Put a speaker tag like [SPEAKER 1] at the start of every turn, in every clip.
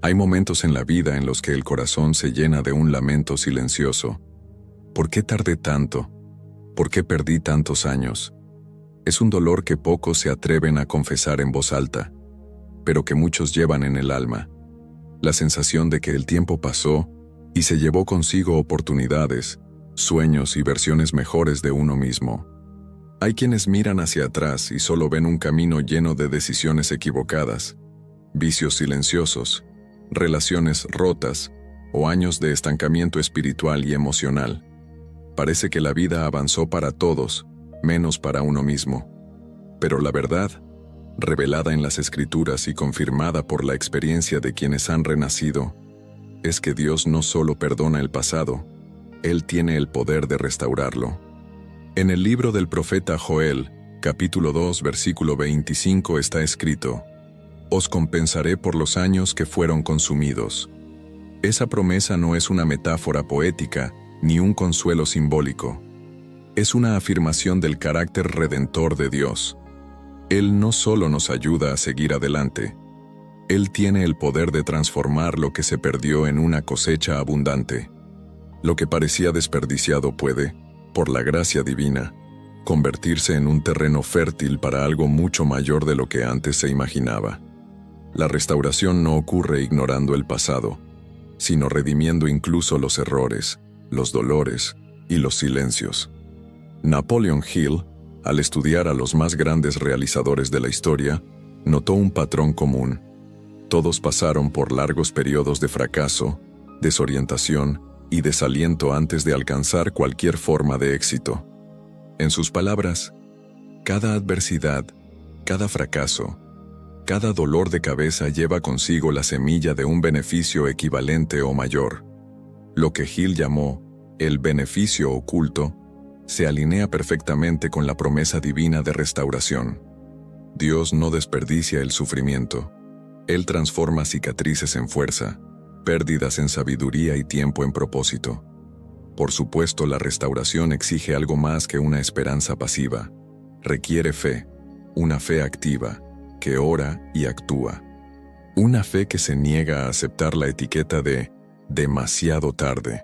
[SPEAKER 1] Hay momentos en la vida en los que el corazón se llena de un lamento silencioso. ¿Por qué tardé tanto? ¿Por qué perdí tantos años? Es un dolor que pocos se atreven a confesar en voz alta, pero que muchos llevan en el alma. La sensación de que el tiempo pasó y se llevó consigo oportunidades, sueños y versiones mejores de uno mismo. Hay quienes miran hacia atrás y solo ven un camino lleno de decisiones equivocadas, vicios silenciosos, relaciones rotas o años de estancamiento espiritual y emocional. Parece que la vida avanzó para todos, menos para uno mismo. Pero la verdad, revelada en las Escrituras y confirmada por la experiencia de quienes han renacido, es que Dios no solo perdona el pasado, Él tiene el poder de restaurarlo. En el libro del profeta Joel, capítulo 2, versículo 25 está escrito: «Os compensaré por los años que fueron consumidos». Esa promesa no es una metáfora poética ni un consuelo simbólico. Es una afirmación del carácter redentor de Dios. Él no solo nos ayuda a seguir adelante, Él tiene el poder de transformar lo que se perdió en una cosecha abundante. Lo que parecía desperdiciado puede, por la gracia divina, convertirse en un terreno fértil para algo mucho mayor de lo que antes se imaginaba. La restauración no ocurre ignorando el pasado, sino redimiendo incluso los errores, los dolores y los silencios. Napoleon Hill, al estudiar a los más grandes realizadores de la historia, notó un patrón común. Todos pasaron por largos periodos de fracaso, desorientación y desaliento antes de alcanzar cualquier forma de éxito. En sus palabras, cada adversidad, cada fracaso, cada dolor de cabeza lleva consigo la semilla de un beneficio equivalente o mayor. Lo que Hill llamó el beneficio oculto se alinea perfectamente con la promesa divina de restauración. Dios no desperdicia el sufrimiento. Él transforma cicatrices en fuerza, pérdidas en sabiduría y tiempo en propósito. Por supuesto, la restauración exige algo más que una esperanza pasiva. Requiere fe, una fe activa, que ora y actúa. Una fe que se niega a aceptar la etiqueta de demasiado tarde.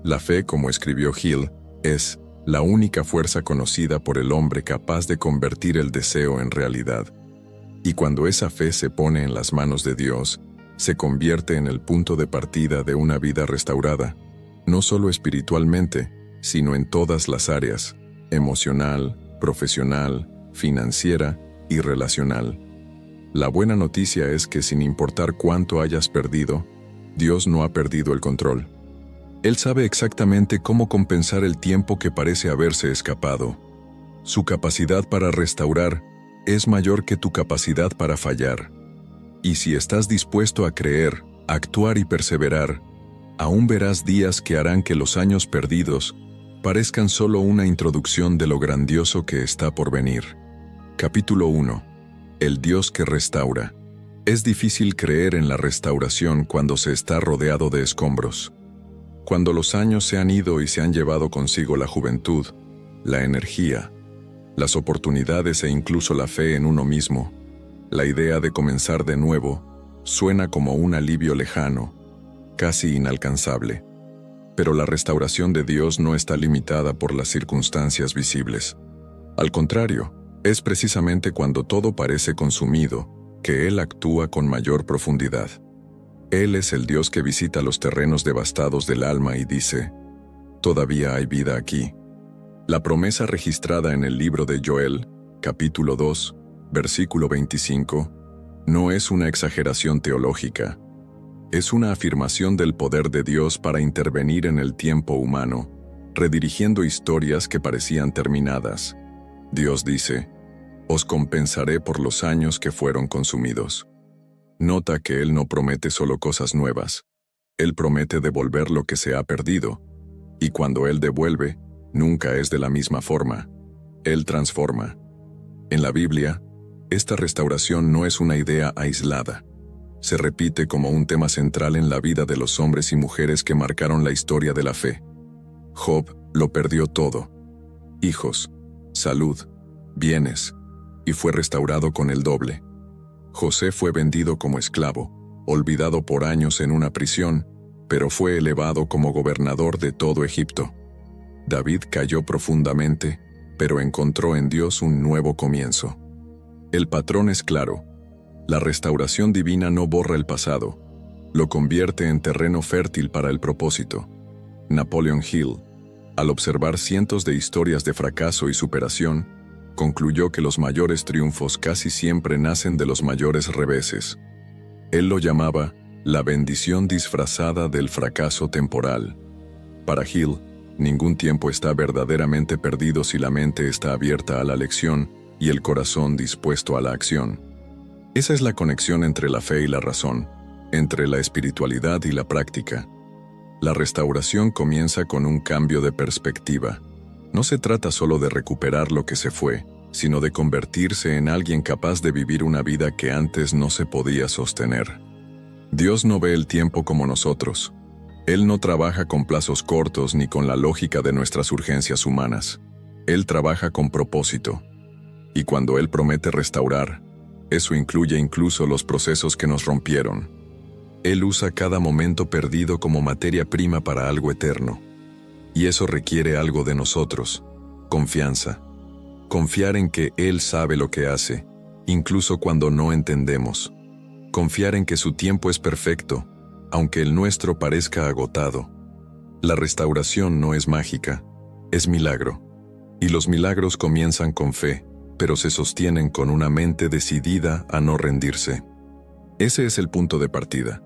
[SPEAKER 1] La fe, como escribió Hill, es la única fuerza conocida por el hombre capaz de convertir el deseo en realidad. Y cuando esa fe se pone en las manos de Dios, se convierte en el punto de partida de una vida restaurada, no solo espiritualmente, sino en todas las áreas: emocional, profesional, financiera y relacional. La buena noticia es que sin importar cuánto hayas perdido, Dios no ha perdido el control. Él sabe exactamente cómo compensar el tiempo que parece haberse escapado. Su capacidad para restaurar es mayor que tu capacidad para fallar. Y si estás dispuesto a creer, actuar y perseverar, aún verás días que harán que los años perdidos parezcan solo una introducción de lo grandioso que está por venir. Capítulo 1. El Dios que restaura. Es difícil creer en la restauración cuando se está rodeado de escombros. Cuando los años se han ido y se han llevado consigo la juventud, la energía, las oportunidades e incluso la fe en uno mismo, la idea de comenzar de nuevo suena como un alivio lejano, casi inalcanzable. Pero la restauración de Dios no está limitada por las circunstancias visibles. Al contrario, es precisamente cuando todo parece consumido que Él actúa con mayor profundidad. Él es el Dios que visita los terrenos devastados del alma y dice: «Todavía hay vida aquí». La promesa registrada en el libro de Joel, capítulo 2, versículo 25, no es una exageración teológica. Es una afirmación del poder de Dios para intervenir en el tiempo humano, redirigiendo historias que parecían terminadas. Dios dice: «Os compensaré por los años que fueron consumidos». Nota que Él no promete solo cosas nuevas. Él promete devolver lo que se ha perdido. Y cuando Él devuelve, nunca es de la misma forma. Él transforma. En la Biblia, esta restauración no es una idea aislada. Se repite como un tema central en la vida de los hombres y mujeres que marcaron la historia de la fe. Job lo perdió todo: hijos, salud, bienes, y fue restaurado con el doble. José fue vendido como esclavo, olvidado por años en una prisión, pero fue elevado como gobernador de todo Egipto. David cayó profundamente, pero encontró en Dios un nuevo comienzo. El patrón es claro. La restauración divina no borra el pasado, lo convierte en terreno fértil para el propósito. Napoleon Hill, al observar cientos de historias de fracaso y superación, concluyó que los mayores triunfos casi siempre nacen de los mayores reveses. Él lo llamaba la bendición disfrazada del fracaso temporal. Para Hill, ningún tiempo está verdaderamente perdido si la mente está abierta a la lección y el corazón dispuesto a la acción. Esa es la conexión entre la fe y la razón, entre la espiritualidad y la práctica. La restauración comienza con un cambio de perspectiva. No se trata solo de recuperar lo que se fue, sino de convertirse en alguien capaz de vivir una vida que antes no se podía sostener. Dios no ve el tiempo como nosotros. Él no trabaja con plazos cortos ni con la lógica de nuestras urgencias humanas. Él trabaja con propósito. Y cuando Él promete restaurar, eso incluye incluso los procesos que nos rompieron. Él usa cada momento perdido como materia prima para algo eterno. Y eso requiere algo de nosotros: confianza. Confiar en que Él sabe lo que hace, incluso cuando no entendemos. Confiar en que su tiempo es perfecto, aunque el nuestro parezca agotado. La restauración no es mágica, es milagro. Y los milagros comienzan con fe, pero se sostienen con una mente decidida a no rendirse. Ese es el punto de partida.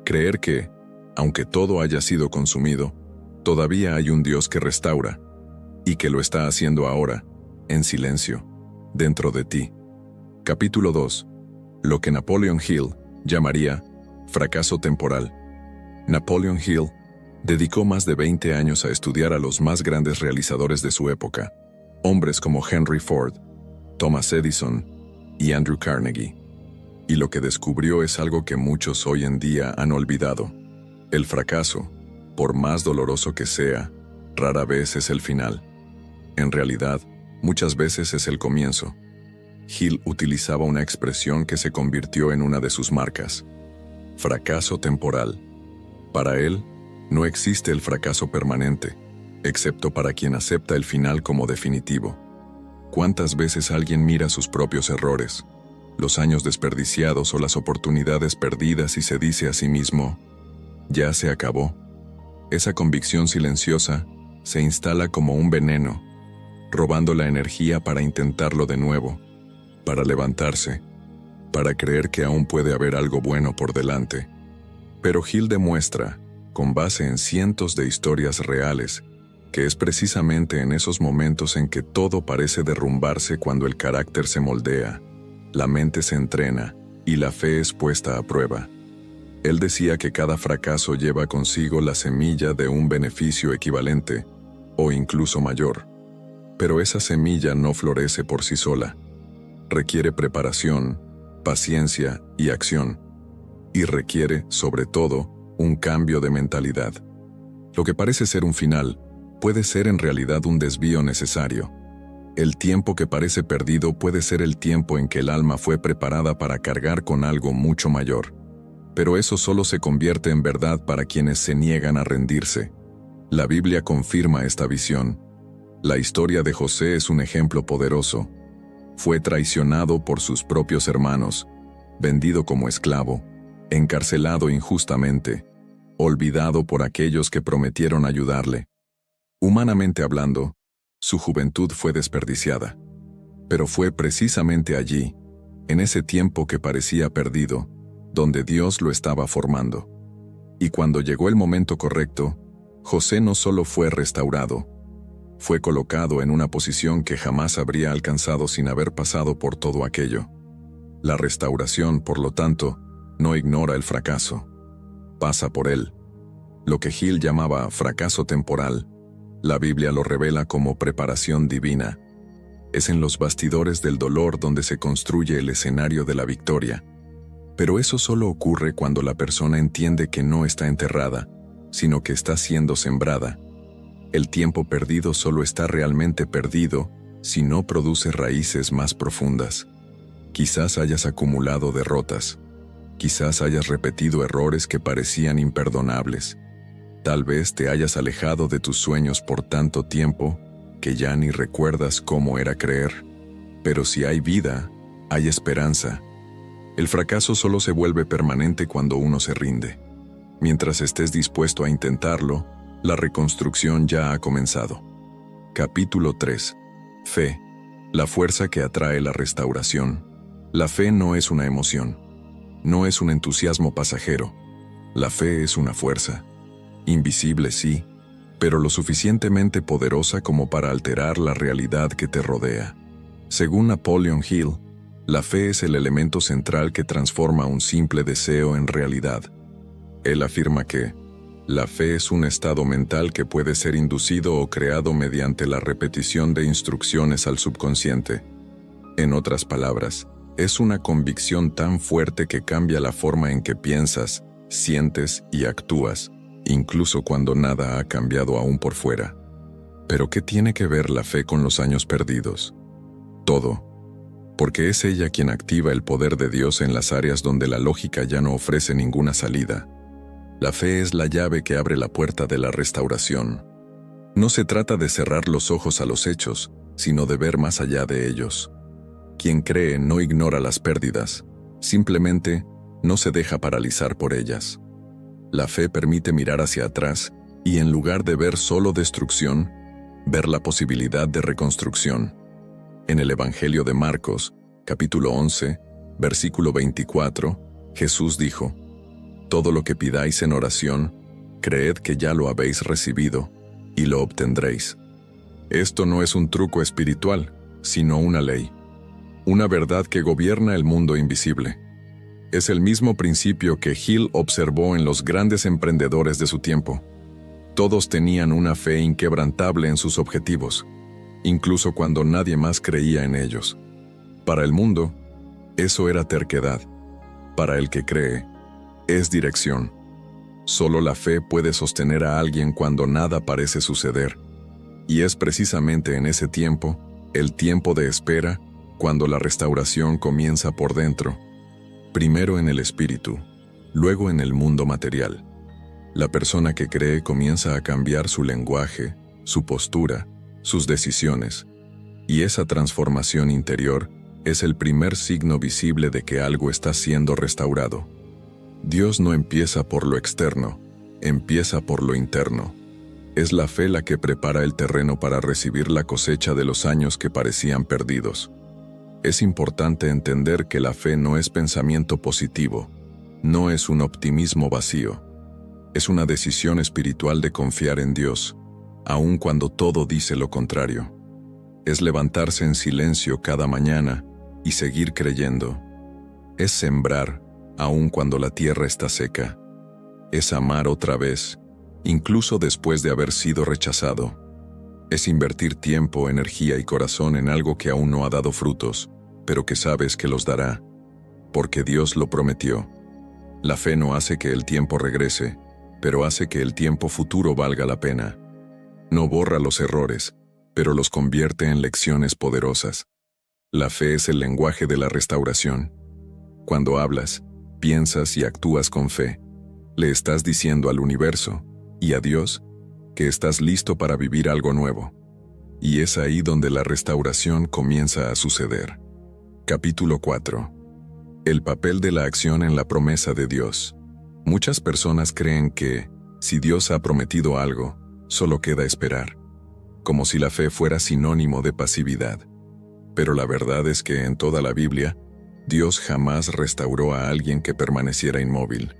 [SPEAKER 1] Creer que, aunque todo haya sido consumido, todavía hay un Dios que restaura, y que lo está haciendo ahora, en silencio, dentro de ti. Capítulo 2. Lo que Napoleon Hill llamaría fracaso temporal. Napoleon Hill dedicó más de 20 años a estudiar a los más grandes realizadores de su época, hombres como Henry Ford, Thomas Edison y Andrew Carnegie. Y lo que descubrió es algo que muchos hoy en día han olvidado. El fracaso, por más doloroso que sea, rara vez es el final. En realidad, muchas veces es el comienzo. Hill utilizaba una expresión que se convirtió en una de sus marcas: fracaso temporal. Para él, no existe el fracaso permanente, excepto para quien acepta el final como definitivo. ¿Cuántas veces alguien mira sus propios errores, los años desperdiciados o las oportunidades perdidas y se dice a sí mismo: ya se acabó? Esa convicción silenciosa se instala como un veneno, robando la energía para intentarlo de nuevo, para levantarse, para creer que aún puede haber algo bueno por delante. Pero Hill demuestra, con base en cientos de historias reales, que es precisamente en esos momentos en que todo parece derrumbarse cuando el carácter se moldea, la mente se entrena y la fe es puesta a prueba. Él decía que cada fracaso lleva consigo la semilla de un beneficio equivalente, o incluso mayor. Pero esa semilla no florece por sí sola. Requiere preparación, paciencia y acción. Y requiere, sobre todo, un cambio de mentalidad. Lo que parece ser un final puede ser en realidad un desvío necesario. El tiempo que parece perdido puede ser el tiempo en que el alma fue preparada para cargar con algo mucho mayor. Pero eso solo se convierte en verdad para quienes se niegan a rendirse. La Biblia confirma esta visión. La historia de José es un ejemplo poderoso. Fue traicionado por sus propios hermanos, vendido como esclavo, encarcelado injustamente, olvidado por aquellos que prometieron ayudarle. Humanamente hablando, su juventud fue desperdiciada. Pero fue precisamente allí, en ese tiempo que parecía perdido, donde Dios lo estaba formando. Y cuando llegó el momento correcto, José no solo fue restaurado, fue colocado en una posición que jamás habría alcanzado sin haber pasado por todo aquello. La restauración, por lo tanto, no ignora el fracaso. Pasa por él. Lo que Hill llamaba fracaso temporal, la Biblia lo revela como preparación divina. Es en los bastidores del dolor donde se construye el escenario de la victoria. Pero eso solo ocurre cuando la persona entiende que no está enterrada, sino que está siendo sembrada. El tiempo perdido solo está realmente perdido si no produce raíces más profundas. Quizás hayas acumulado derrotas, Quizás hayas repetido errores que parecían imperdonables. Tal vez te hayas alejado de tus sueños por tanto tiempo que ya ni recuerdas cómo era creer. Pero si hay vida, hay esperanza. El fracaso solo se vuelve permanente cuando uno se rinde. Mientras estés dispuesto a intentarlo, la reconstrucción ya ha comenzado. Capítulo 3. Fe. La fuerza que atrae la restauración. La fe no es una emoción. No es un entusiasmo pasajero. La fe es una fuerza. Invisible, sí, pero lo suficientemente poderosa como para alterar la realidad que te rodea. Según Napoleon Hill, la fe es el elemento central que transforma un simple deseo en realidad. Él afirma que la fe es un estado mental que puede ser inducido o creado mediante la repetición de instrucciones al subconsciente. En otras palabras, es una convicción tan fuerte que cambia la forma en que piensas, sientes y actúas, incluso cuando nada ha cambiado aún por fuera. ¿Pero qué tiene que ver la fe con los años perdidos? Todo. Porque es ella quien activa el poder de Dios en las áreas donde la lógica ya no ofrece ninguna salida. La fe es la llave que abre la puerta de la restauración. No se trata de cerrar los ojos a los hechos, sino de ver más allá de ellos. Quien cree no ignora las pérdidas, simplemente no se deja paralizar por ellas. La fe permite mirar hacia atrás y, en lugar de ver solo destrucción, ver la posibilidad de reconstrucción. En el Evangelio de Marcos, capítulo 11, versículo 24, Jesús dijo: «Todo lo que pidáis en oración, creed que ya lo habéis recibido, y lo obtendréis». Esto no es un truco espiritual, sino una ley. Una verdad que gobierna el mundo invisible. Es el mismo principio que Hill observó en los grandes emprendedores de su tiempo. Todos tenían una fe inquebrantable en sus objetivos, incluso cuando nadie más creía en ellos. Para el mundo, eso era terquedad. Para el que cree, es dirección. Solo la fe puede sostener a alguien cuando nada parece suceder. Y es precisamente en ese tiempo, el tiempo de espera, cuando la restauración comienza por dentro. Primero en el espíritu, luego en el mundo material. La persona que cree comienza a cambiar su lenguaje, su postura, sus decisiones. Y esa transformación interior es el primer signo visible de que algo está siendo restaurado. Dios no empieza por lo externo, empieza por lo interno. Es la fe la que prepara el terreno para recibir la cosecha de los años que parecían perdidos. Es importante entender que la fe no es pensamiento positivo, no es un optimismo vacío. Es una decisión espiritual de confiar en Dios, aun cuando todo dice lo contrario. Es levantarse en silencio cada mañana y seguir creyendo. Es sembrar, aun cuando la tierra está seca. Es amar otra vez, incluso después de haber sido rechazado. Es invertir tiempo, energía y corazón en algo que aún no ha dado frutos, pero que sabes que los dará, porque Dios lo prometió. La fe no hace que el tiempo regrese, pero hace que el tiempo futuro valga la pena. No borra los errores, pero los convierte en lecciones poderosas. La fe es el lenguaje de la restauración. Cuando hablas, piensas y actúas con fe, le estás diciendo al universo y a Dios que estás listo para vivir algo nuevo. Y es ahí donde la restauración comienza a suceder. Capítulo 4. El papel de la acción en la promesa de Dios. Muchas personas creen que, si Dios ha prometido algo, solo queda esperar, como si la fe fuera sinónimo de pasividad. Pero la verdad es que en toda la Biblia, Dios jamás restauró a alguien que permaneciera inmóvil.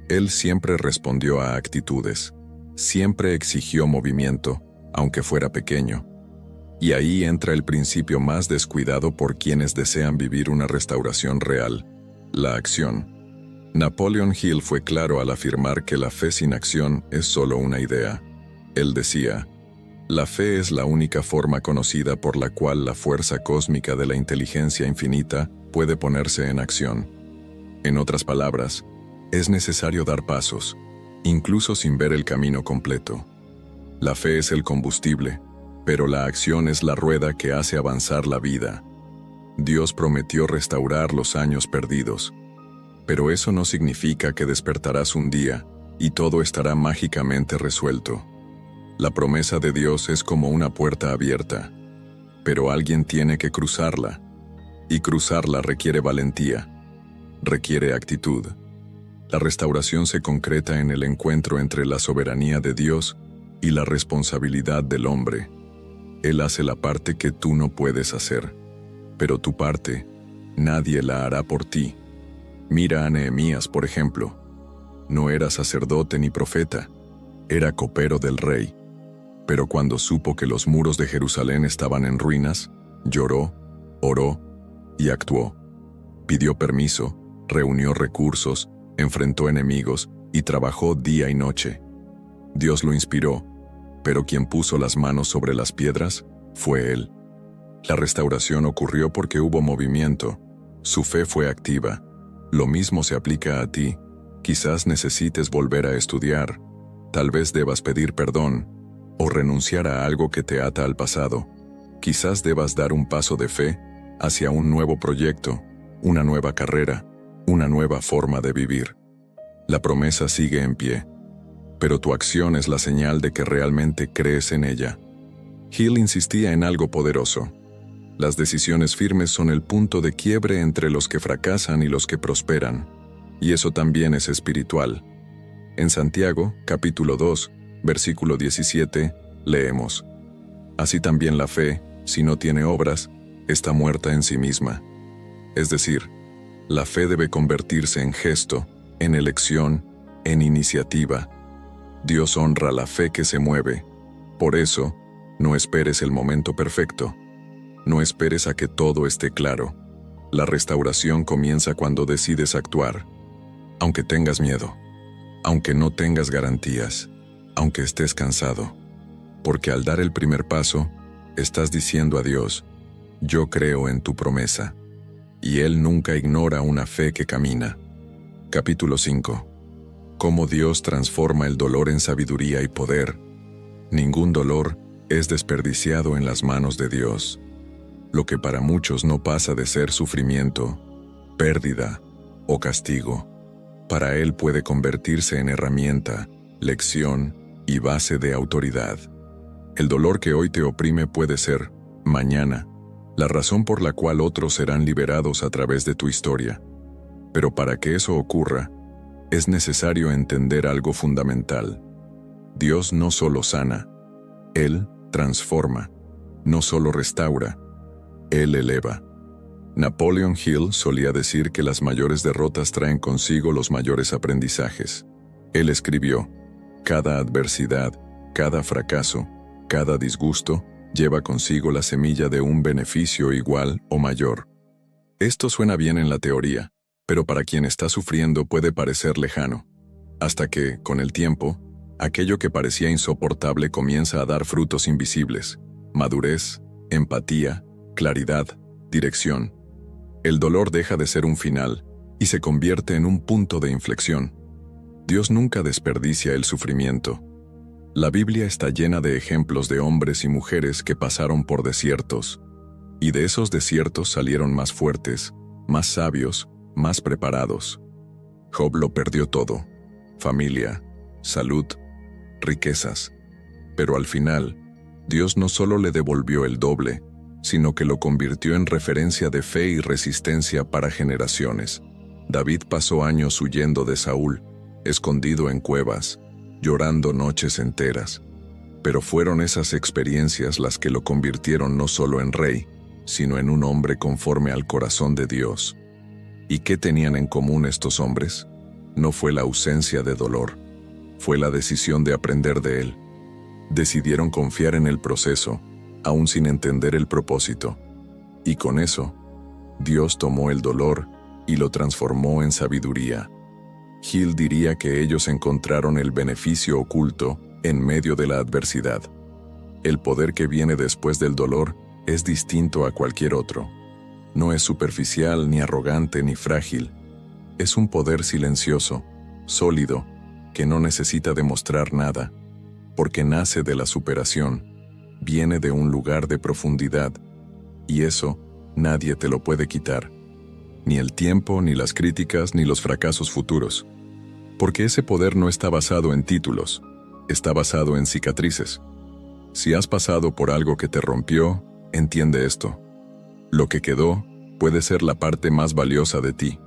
[SPEAKER 1] Él siempre respondió a actitudes, siempre exigió movimiento, aunque fuera pequeño. Y ahí entra el principio más descuidado por quienes desean vivir una restauración real: la acción. Napoleon Hill fue claro al afirmar que la fe sin acción es solo una idea. Él decía: la fe es la única forma conocida por la cual la fuerza cósmica de la inteligencia infinita puede ponerse en acción. En otras palabras, es necesario dar pasos, incluso sin ver el camino completo. La fe es el combustible, pero la acción es la rueda que hace avanzar la vida. Dios prometió restaurar los años perdidos. Pero eso no significa que despertarás un día y todo estará mágicamente resuelto. La promesa de Dios es como una puerta abierta, pero alguien tiene que cruzarla, y cruzarla requiere valentía, requiere actitud. La restauración se concreta en el encuentro entre la soberanía de Dios y la responsabilidad del hombre. Él hace la parte que tú no puedes hacer, pero tu parte, nadie la hará por ti. Mira a Nehemías, por ejemplo. No era sacerdote ni profeta, era copero del rey. Pero cuando supo que los muros de Jerusalén estaban en ruinas, lloró, oró y actuó. Pidió permiso, reunió recursos, enfrentó enemigos y trabajó día y noche. Dios lo inspiró, pero quien puso las manos sobre las piedras fue él. La restauración ocurrió porque hubo movimiento, su fe fue activa. Lo mismo se aplica a ti. Quizás necesites volver a estudiar, tal vez debas pedir perdón, o renunciar a algo que te ata al pasado. Quizás debas dar un paso de fe hacia un nuevo proyecto, una nueva carrera, una nueva forma de vivir. La promesa sigue en pie, pero tu acción es la señal de que realmente crees en ella. Hill insistía en algo poderoso. Las decisiones firmes son el punto de quiebre entre los que fracasan y los que prosperan, y eso también es espiritual. En Santiago, capítulo 2, versículo 17, leemos: Así también la fe, si no tiene obras, está muerta en sí misma. Es decir, la fe debe convertirse en gesto, en elección, en iniciativa. Dios honra la fe que se mueve. Por eso, no esperes el momento perfecto. No esperes a que todo esté claro. La restauración comienza cuando decides actuar. Aunque tengas miedo, aunque no tengas garantías, aunque estés cansado. Porque al dar el primer paso, estás diciendo a Dios: yo creo en tu promesa. Y Él nunca ignora una fe que camina. Capítulo 5. Cómo Dios transforma el dolor en sabiduría y poder. Ningún dolor es desperdiciado en las manos de Dios. Lo que para muchos no pasa de ser sufrimiento, pérdida o castigo, para Él puede convertirse en herramienta, lección y base de autoridad. El dolor que hoy te oprime puede ser, mañana, la razón por la cual otros serán liberados a través de tu historia. Pero para que eso ocurra, es necesario entender algo fundamental. Dios no solo sana, Él transforma, no solo restaura, Él eleva. Napoleon Hill solía decir que las mayores derrotas traen consigo los mayores aprendizajes. Él escribió: cada adversidad, cada fracaso, cada disgusto, lleva consigo la semilla de un beneficio igual o mayor. Esto suena bien en la teoría, pero para quien está sufriendo puede parecer lejano. Hasta que, con el tiempo, aquello que parecía insoportable comienza a dar frutos invisibles: madurez, empatía, claridad, dirección. El dolor deja de ser un final y se convierte en un punto de inflexión. Dios nunca desperdicia el sufrimiento. La Biblia está llena de ejemplos de hombres y mujeres que pasaron por desiertos, y de esos desiertos salieron más fuertes, más sabios, más preparados. Job lo perdió todo: familia, salud, riquezas. Pero al final, Dios no solo le devolvió el doble, sino que lo convirtió en referencia de fe y resistencia para generaciones. David pasó años huyendo de Saúl, escondido en cuevas, llorando noches enteras. Pero fueron esas experiencias las que lo convirtieron no solo en rey, sino en un hombre conforme al corazón de Dios. ¿Y qué tenían en común estos hombres? No fue la ausencia de dolor, fue la decisión de aprender de él. Decidieron confiar en el proceso, aún sin entender el propósito. Y con eso, Dios tomó el dolor y lo transformó en sabiduría. Hill diría que ellos encontraron el beneficio oculto en medio de la adversidad. El poder que viene después del dolor es distinto a cualquier otro. No es superficial, ni arrogante, ni frágil. Es un poder silencioso, sólido, que no necesita demostrar nada, porque nace de la superación. Viene de un lugar de profundidad, y eso nadie te lo puede quitar. ni el tiempo, ni las críticas, ni los fracasos futuros. Porque ese poder no está basado en títulos, está basado en cicatrices. Si has pasado por algo que te rompió, entiende esto. Lo que quedó puede ser la parte más valiosa de ti.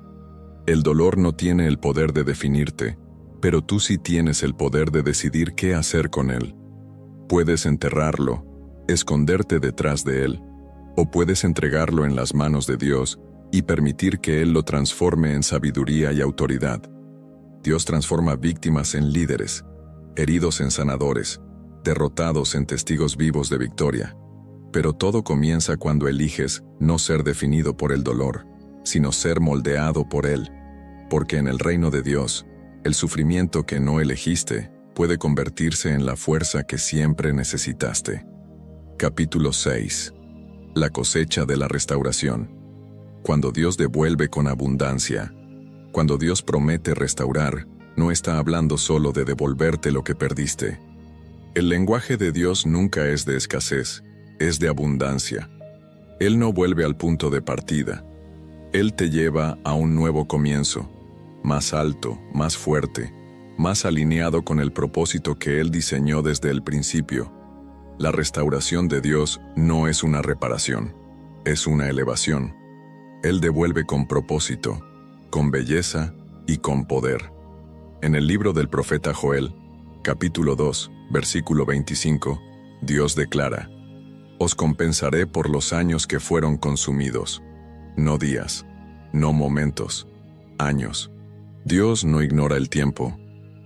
[SPEAKER 1] El dolor no tiene el poder de definirte, pero tú sí tienes el poder de decidir qué hacer con él. Puedes enterrarlo, esconderte detrás de él, o puedes entregarlo en las manos de Dios y permitir que Él lo transforme en sabiduría y autoridad. Dios transforma víctimas en líderes, heridos en sanadores, derrotados en testigos vivos de victoria. Pero todo comienza cuando eliges no ser definido por el dolor, sino ser moldeado por él. Porque en el reino de Dios, el sufrimiento que no elegiste puede convertirse en la fuerza que siempre necesitaste. Capítulo 6. La cosecha de la restauración. Cuando Dios devuelve con abundancia. Cuando Dios promete restaurar, no está hablando solo de devolverte lo que perdiste. El lenguaje de Dios nunca es de escasez, es de abundancia. Él no vuelve al punto de partida. Él te lleva a un nuevo comienzo, más alto, más fuerte, más alineado con el propósito que Él diseñó desde el principio. La restauración de Dios no es una reparación, es una elevación. Él devuelve con propósito, con belleza y con poder. En el libro del profeta Joel, capítulo 2, versículo 25, Dios declara: «Os compensaré por los años que fueron consumidos, no días, no momentos, años». Dios no ignora el tiempo,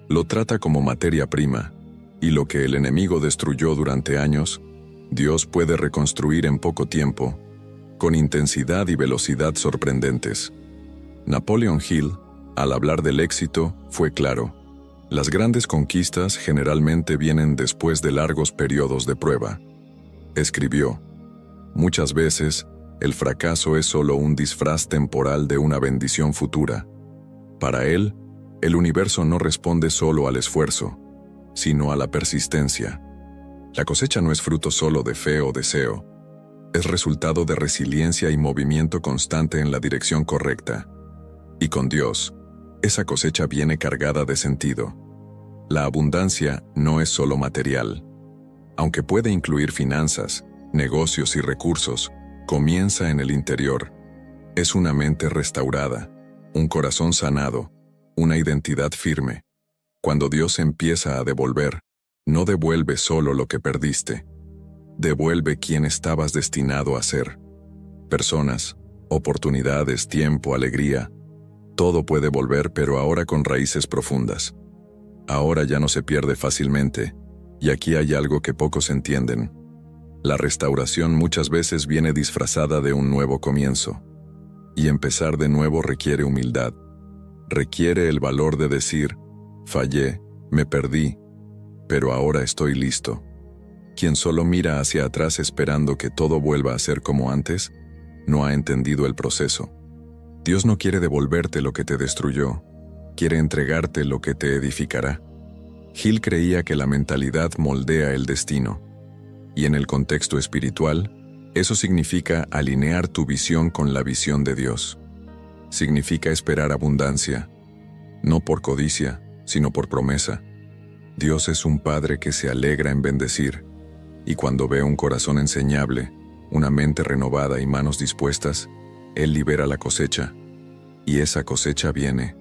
[SPEAKER 1] lo trata como materia prima, y lo que el enemigo destruyó durante años, Dios puede reconstruir en poco tiempo, con intensidad y velocidad sorprendentes. Napoleon Hill, al hablar del éxito, fue claro: las grandes conquistas generalmente vienen después de largos periodos de prueba. Escribió: «Muchas veces, el fracaso es solo un disfraz temporal de una bendición futura». Para él, el universo no responde solo al esfuerzo, sino a la persistencia. La cosecha no es fruto solo de fe o deseo, es resultado de resiliencia y movimiento constante en la dirección correcta. Y con Dios, esa cosecha viene cargada de sentido. La abundancia no es solo material. Aunque puede incluir finanzas, negocios y recursos, comienza en el interior. Es una mente restaurada, un corazón sanado, una identidad firme. Cuando Dios empieza a devolver, no devuelve solo lo que perdiste. Devuelve quien estabas destinado a ser. Personas, oportunidades, tiempo, alegría. Todo puede volver, pero ahora con raíces profundas. Ahora ya no se pierde fácilmente, y aquí hay algo que pocos entienden. La restauración muchas veces viene disfrazada de un nuevo comienzo. Y empezar de nuevo requiere humildad. Requiere el valor de decir: fallé, me perdí, pero ahora estoy listo. Quien solo mira hacia atrás esperando que todo vuelva a ser como antes, no ha entendido el proceso. Dios no quiere devolverte lo que te destruyó, quiere entregarte lo que te edificará. Hill creía que la mentalidad moldea el destino. Y en el contexto espiritual, eso significa alinear tu visión con la visión de Dios. Significa esperar abundancia, no por codicia, sino por promesa. Dios es un Padre que se alegra en bendecir, y cuando ve un corazón enseñable, una mente renovada y manos dispuestas, Él libera la cosecha, y esa cosecha viene,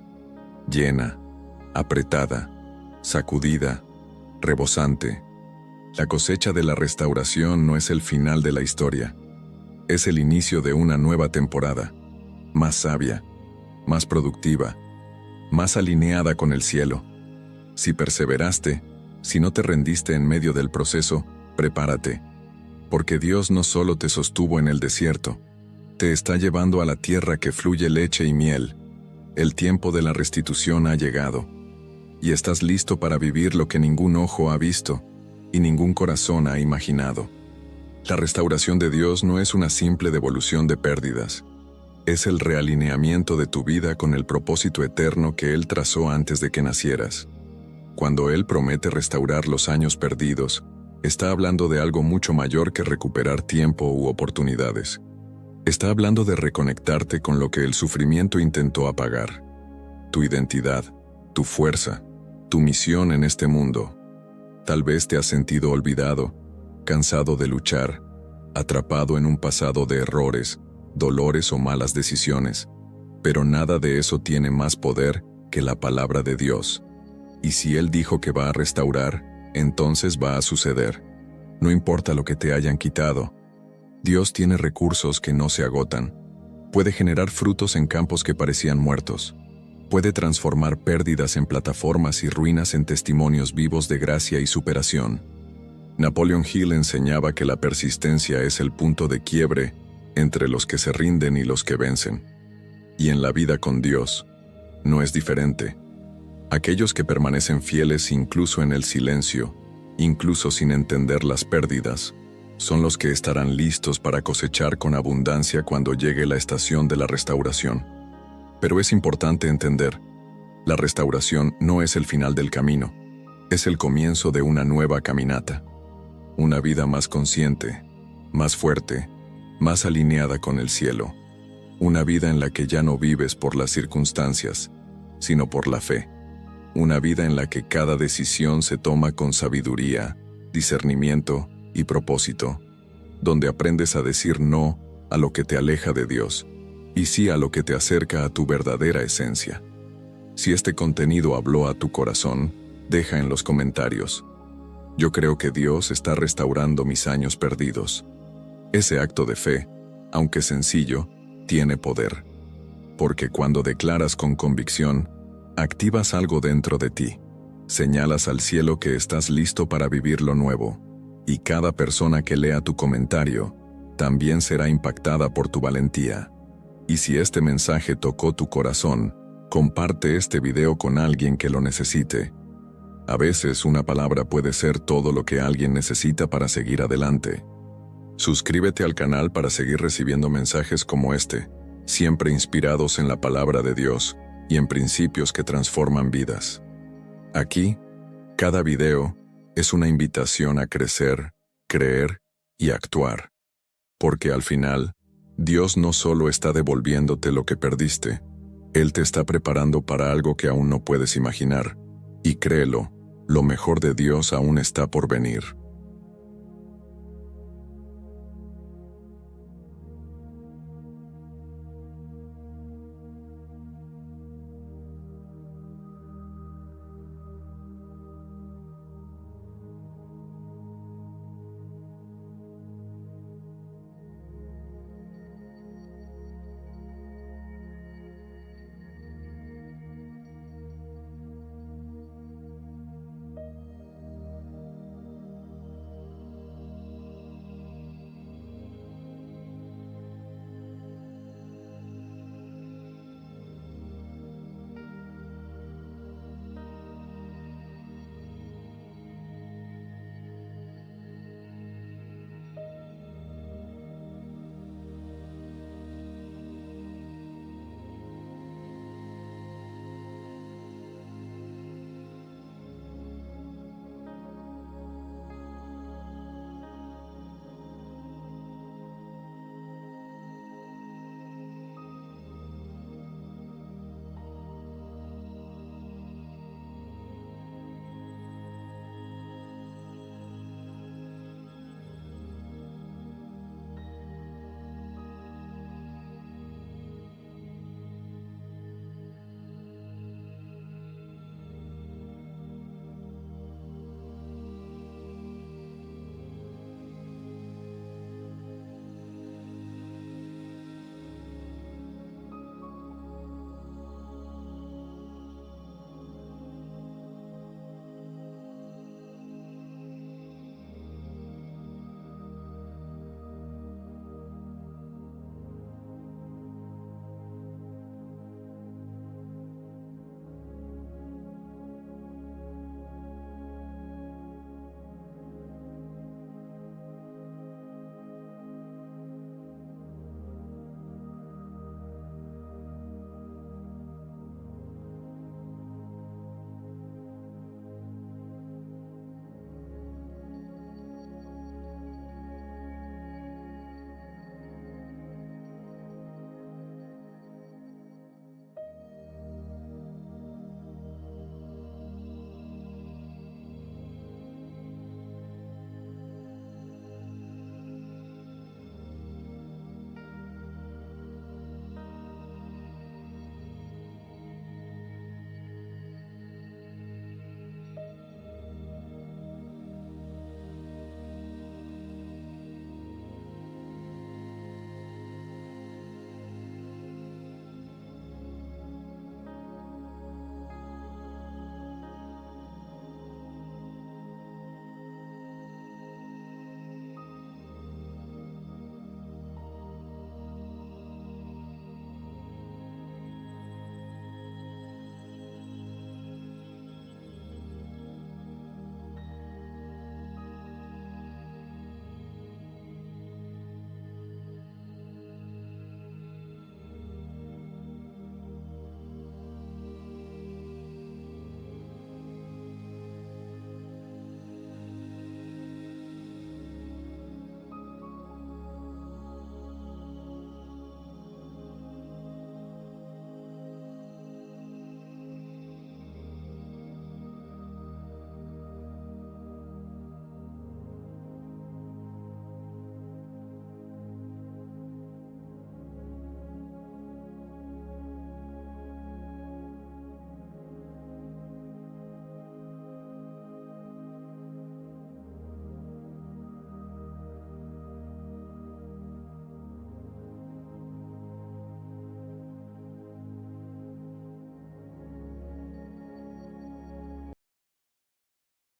[SPEAKER 1] llena, apretada, sacudida, rebosante. La cosecha de la restauración no es el final de la historia, es el inicio de una nueva temporada, más sabia, más productiva, más alineada con el cielo. Si perseveraste, si no te rendiste en medio del proceso, prepárate, porque Dios no solo te sostuvo en el desierto, te está llevando a la tierra que fluye leche y miel. El tiempo de la restitución ha llegado, y estás listo para vivir lo que ningún ojo ha visto y ningún corazón ha imaginado. La restauración de Dios no es una simple devolución de pérdidas, es el realineamiento de tu vida con el propósito eterno que Él trazó antes de que nacieras. Cuando Él promete restaurar los años perdidos, está hablando de algo mucho mayor que recuperar tiempo u oportunidades. Está hablando de reconectarte con lo que el sufrimiento intentó apagar. Tu identidad, tu fuerza, tu misión en este mundo. Tal vez te has sentido olvidado, cansado de luchar, atrapado en un pasado de errores, dolores o malas decisiones, pero nada de eso tiene más poder que la palabra de Dios. Y si Él dijo que va a restaurar, entonces va a suceder. No importa lo que te hayan quitado. Dios tiene recursos que no se agotan. Puede generar frutos en campos que parecían muertos. Puede transformar pérdidas en plataformas y ruinas en testimonios vivos de gracia y superación. Napoleon Hill enseñaba que la persistencia es el punto de quiebre entre los que se rinden y los que vencen. Y en la vida con Dios, no es diferente. Aquellos que permanecen fieles incluso en el silencio, incluso sin entender las pérdidas, son los que estarán listos para cosechar con abundancia cuando llegue la estación de la restauración. Pero es importante entender, la restauración no es el final del camino, es el comienzo de una nueva caminata. Una vida más consciente, más fuerte, más alineada con el cielo. Una vida en la que ya no vives por las circunstancias, sino por la fe. Una vida en la que cada decisión se toma con sabiduría, discernimiento y propósito, donde aprendes a decir no a lo que te aleja de Dios y sí a lo que te acerca a tu verdadera esencia. Si este contenido habló a tu corazón, deja en los comentarios: yo creo que Dios está restaurando mis años perdidos. Ese acto de fe, aunque sencillo, tiene poder. Porque cuando declaras con convicción, activas algo dentro de ti. Señalas al cielo que estás listo para vivir lo nuevo. Y cada persona que lea tu comentario también será impactada por tu valentía. Y si este mensaje tocó tu corazón, comparte este video con alguien que lo necesite. A veces una palabra puede ser todo lo que alguien necesita para seguir adelante. Suscríbete al canal para seguir recibiendo mensajes como este, siempre inspirados en la palabra de Dios y en principios que transforman vidas. Aquí, cada video es una invitación a crecer, creer y actuar. Porque al final, Dios no solo está devolviéndote lo que perdiste, Él te está preparando para algo que aún no puedes imaginar. Y créelo, lo mejor de Dios aún está por venir.